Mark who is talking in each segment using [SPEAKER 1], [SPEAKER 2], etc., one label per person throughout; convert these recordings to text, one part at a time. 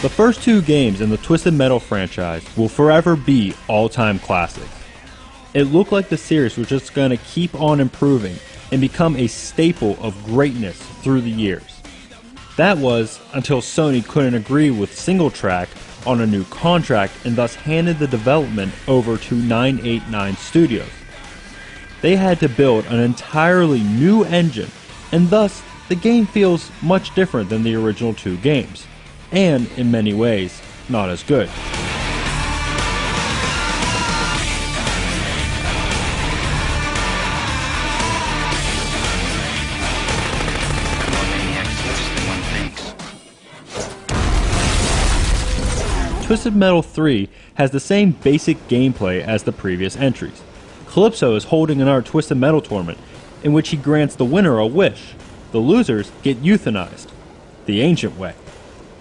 [SPEAKER 1] The first two games in the Twisted Metal franchise will forever be all-time classics. It looked like the series was just going to keep on improving and become a staple of greatness through the years. That was until Sony couldn't agree with SingleTrack on a new contract and thus handed the development over to 989 Studios. They had to build an entirely new engine, and thus the game feels much different than the original two games, and in many ways, not as good. Twisted Metal 3 has the same basic gameplay as the previous entries. Calypso is holding an Twisted Metal tournament in which he grants the winner a wish. The losers get euthanized, the ancient way.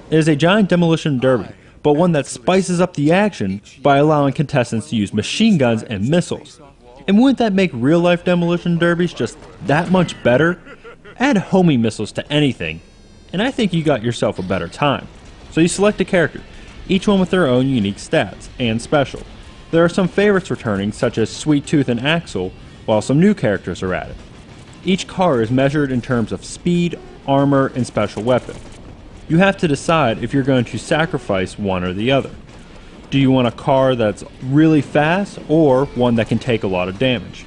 [SPEAKER 1] It is a giant demolition derby, but one that spices up the action by allowing contestants to use machine guns and missiles. And wouldn't that make real-life demolition derbies just that much better? Add homing missiles to anything, and I think you got yourself a better time. So you select a character, each one with their own unique stats and special. There are some favorites returning, such as Sweet Tooth and Axel, while some new characters are added. Each car is measured in terms of speed, armor, and special weapon. You have to decide if you're going to sacrifice one or the other. Do you want a car that's really fast, or one that can take a lot of damage?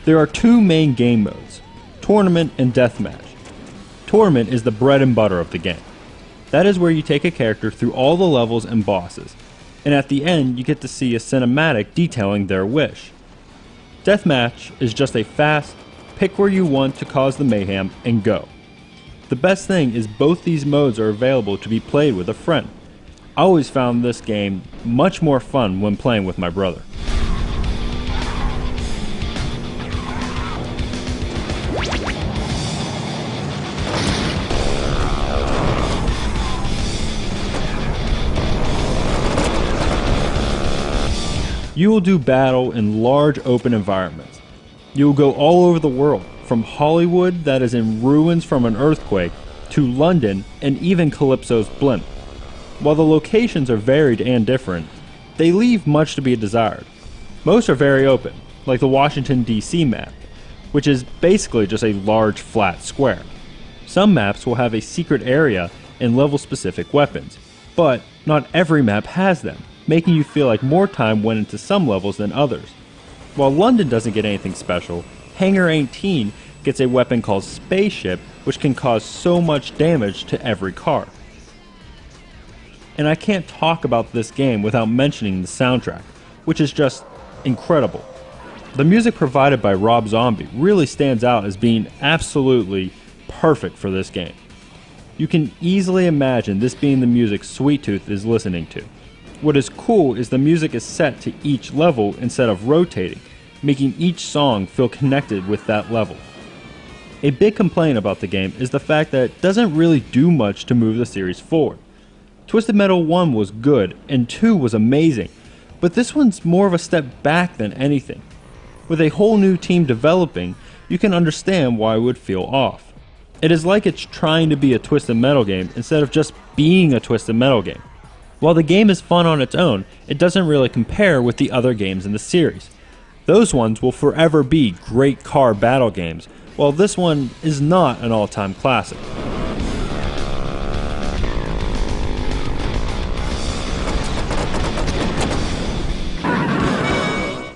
[SPEAKER 1] There are two main game modes, Tournament and Deathmatch. Tournament is the bread and butter of the game. That is where you take a character through all the levels and bosses, and at the end you get to see a cinematic detailing their wish. Deathmatch is just a fast, pick where you want to cause the mayhem and go. The best thing is both these modes are available to be played with a friend. I always found this game much more fun when playing with my brother. You will do battle in large open environments. You will go all over the world, from Hollywood that is in ruins from an earthquake, to London and even Calypso's blimp. While the locations are varied and different, they leave much to be desired. Most are very open, like the Washington DC map, which is basically just a large flat square. Some maps will have a secret area and level-specific weapons, but not every map has them, making you feel like more time went into some levels than others. While London doesn't get anything special, Hangar 18 gets a weapon called Spaceship, which can cause so much damage to every car. And I can't talk about this game without mentioning the soundtrack, which is just incredible. The music provided by Rob Zombie really stands out as being absolutely perfect for this game. You can easily imagine this being the music Sweet Tooth is listening to. What is cool is the music is set to each level instead of rotating, making each song feel connected with that level. A big complaint about the game is the fact that it doesn't really do much to move the series forward. Twisted Metal 1 was good and 2 was amazing, but this one's more of a step back than anything. With a whole new team developing, you can understand why it would feel off. It is like it's trying to be a Twisted Metal game instead of just being a Twisted Metal game. While the game is fun on its own, it doesn't really compare with the other games in the series. Those ones will forever be great car battle games, while this one is not an all-time classic.